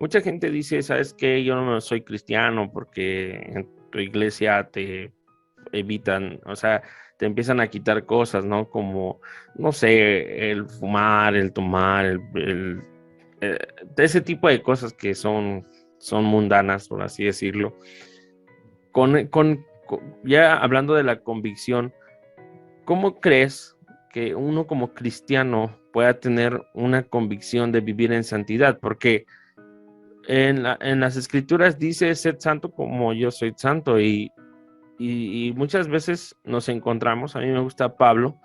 mucha gente dice, ¿sabes qué? Yo no soy cristiano porque en tu iglesia te evitan, o sea, te empiezan a quitar cosas, ¿no? Como, no sé, el fumar, el tomar, eh, ese tipo de cosas que son mundanas, por así decirlo. Ya hablando de la convicción, ¿cómo crees que uno como cristiano pueda tener una convicción de vivir en santidad? Porque en las escrituras dice, sed santo como yo soy santo, y muchas veces nos encontramos, a mí me gusta Pablo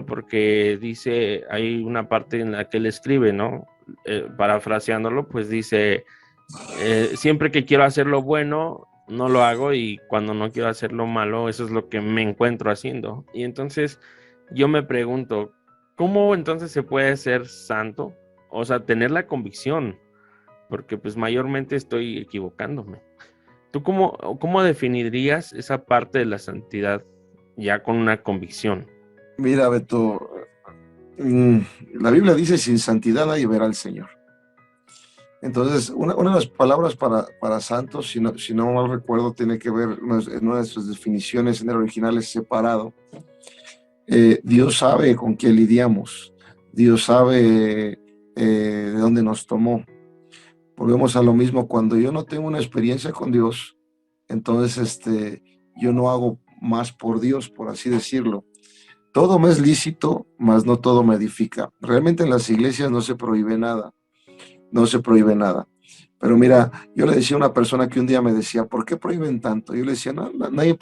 porque dice, hay una parte en la que él escribe, ¿no? Parafraseándolo, pues dice, siempre que quiero hacer lo bueno, no lo hago, y cuando no quiero hacer lo malo, eso es lo que me encuentro haciendo. Y entonces yo me pregunto, ¿cómo entonces se puede ser santo? O sea, tener la convicción, porque pues mayormente estoy equivocándome. ¿Tú cómo definirías esa parte de la santidad ya con una convicción? Mira, Beto, mm, la Biblia dice, sin santidad nadie verá al Señor. Entonces, una de las palabras para santos, si no mal recuerdo, tiene que ver, en una de sus definiciones en el original es separado. Dios sabe con qué lidiamos, Dios sabe de dónde nos tomó. Volvemos a lo mismo, cuando yo no tengo una experiencia con Dios, entonces yo no hago más por Dios, por así decirlo. Todo me es lícito, mas no todo me edifica. Realmente en las iglesias no se prohíbe nada, no se prohíbe nada. Pero mira, yo le decía a una persona que un día me decía, ¿por qué prohíben tanto? Yo le decía, no, nadie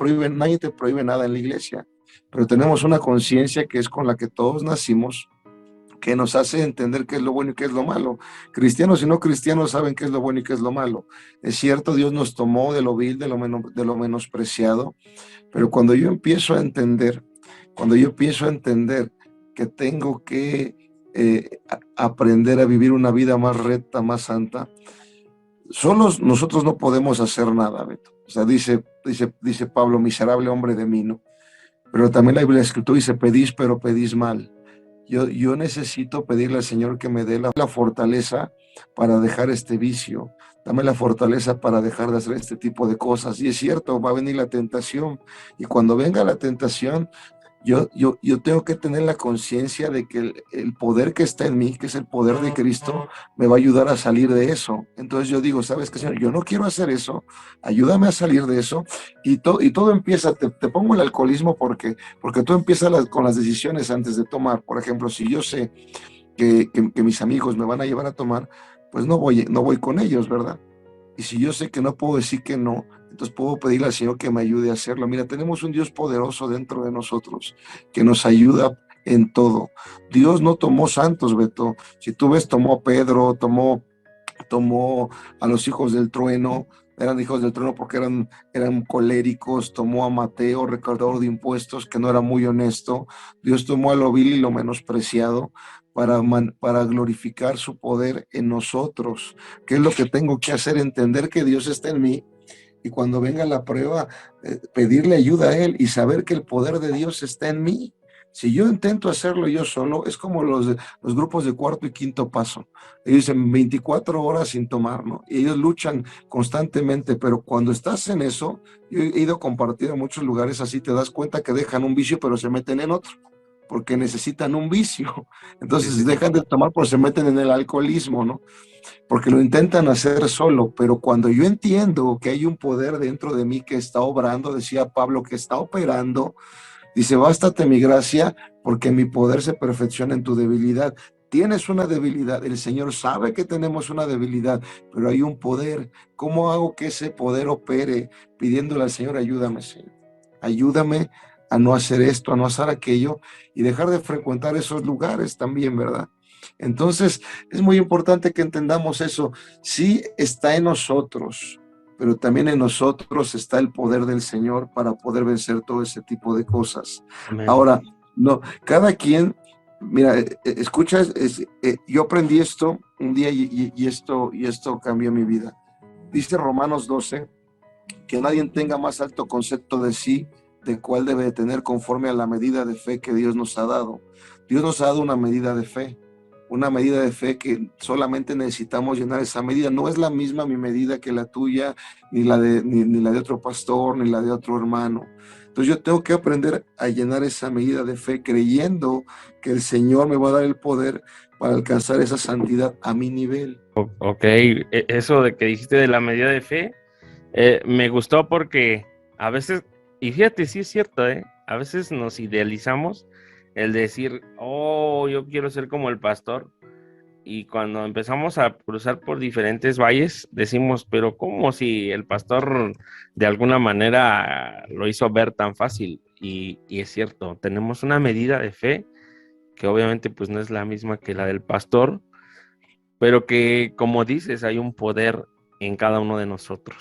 te prohíbe nada en la iglesia, pero tenemos una conciencia que es con la que todos nacimos, que nos hace entender qué es lo bueno y qué es lo malo. Cristianos y no cristianos saben qué es lo bueno y qué es lo malo. Es cierto, Dios nos tomó de lo vil, de lo menospreciado, pero cuando yo empiezo a entender que tengo que aprender a vivir una vida más recta, más santa, solos nosotros no podemos hacer nada, Beto. O sea, dice Pablo, miserable hombre de mí, ¿no? Pero también la Biblia Escritura dice, pedís, pero pedís mal. Yo necesito pedirle al Señor que me dé la fortaleza para dejar este vicio, dame la fortaleza para dejar de hacer este tipo de cosas. Y es cierto, va a venir la tentación, y cuando venga la tentación, yo tengo que tener la conciencia de que el poder que está en mí, que es el poder de Cristo, me va a ayudar a salir de eso. Entonces yo digo, ¿sabes qué, Señor? Yo no quiero hacer eso, ayúdame a salir de eso. Y todo empieza, te pongo el alcoholismo porque tú empiezas con las decisiones antes de tomar. Por ejemplo, si yo sé que mis amigos me van a llevar a tomar, pues no voy con ellos, ¿verdad? Y si yo sé que no puedo decir que no, entonces puedo pedirle al Señor que me ayude a hacerlo. Mira, tenemos un Dios poderoso dentro de nosotros que nos ayuda en todo. Dios no tomó santos, Beto. Si tú ves, tomó a Pedro, tomó a los hijos del trueno, eran hijos del trueno porque eran coléricos, tomó a Mateo, recaudador de impuestos, que no era muy honesto. Dios tomó a lo vil y lo menospreciado para glorificar su poder en nosotros. ¿Qué es lo que tengo que hacer? Entender que Dios está en mí, y cuando venga la prueba, pedirle ayuda a Él y saber que el poder de Dios está en mí. Si yo intento hacerlo yo solo, es como los grupos de cuarto y quinto paso. Ellos dicen 24 horas sin tomar, ¿no? Y ellos luchan constantemente, pero cuando estás en eso, yo he ido a compartir en muchos lugares así, te das cuenta que dejan un vicio, pero se meten en otro, porque necesitan un vicio. Sí, sí, Entonces sí. dejan de tomar, pero se meten en el alcoholismo, ¿no? Porque lo intentan hacer solo, pero cuando yo entiendo que hay un poder dentro de mí que está obrando, decía Pablo, que está operando, dice, bástate mi gracia, porque mi poder se perfecciona en tu debilidad. Tienes una debilidad, el Señor sabe que tenemos una debilidad, pero hay un poder. ¿Cómo hago que ese poder opere? Pidiéndole al Señor, ayúdame, Señor. Ayúdame a no hacer esto, a no hacer aquello, y dejar de frecuentar esos lugares también, ¿verdad? Entonces, es muy importante que entendamos eso. Sí está en nosotros, pero también en nosotros está el poder del Señor para poder vencer todo ese tipo de cosas. Amén. Ahora, no, cada quien, mira, escucha, yo aprendí esto un día y esto cambió mi vida. Dice Romanos 12, que nadie tenga más alto concepto de sí, de cuál debe de tener conforme a la medida de fe que Dios nos ha dado. Dios nos ha dado una medida de fe. una medida de fe que solamente necesitamos llenar esa medida. No es la misma mi medida que la tuya, ni la de otro pastor, ni la de otro hermano. Entonces yo tengo que aprender a llenar esa medida de fe creyendo que el Señor me va a dar el poder para alcanzar esa santidad a mi nivel. Ok, eso de que dijiste de la medida de fe, me gustó porque a veces, y fíjate, sí es cierto, a veces nos idealizamos el decir, oh, yo quiero ser como el pastor, y cuando empezamos a cruzar por diferentes valles, decimos, pero ¿cómo si el pastor de alguna manera lo hizo ver tan fácil? Y es cierto, tenemos una medida de fe que obviamente pues no es la misma que la del pastor, pero que como dices, hay un poder en cada uno de nosotros.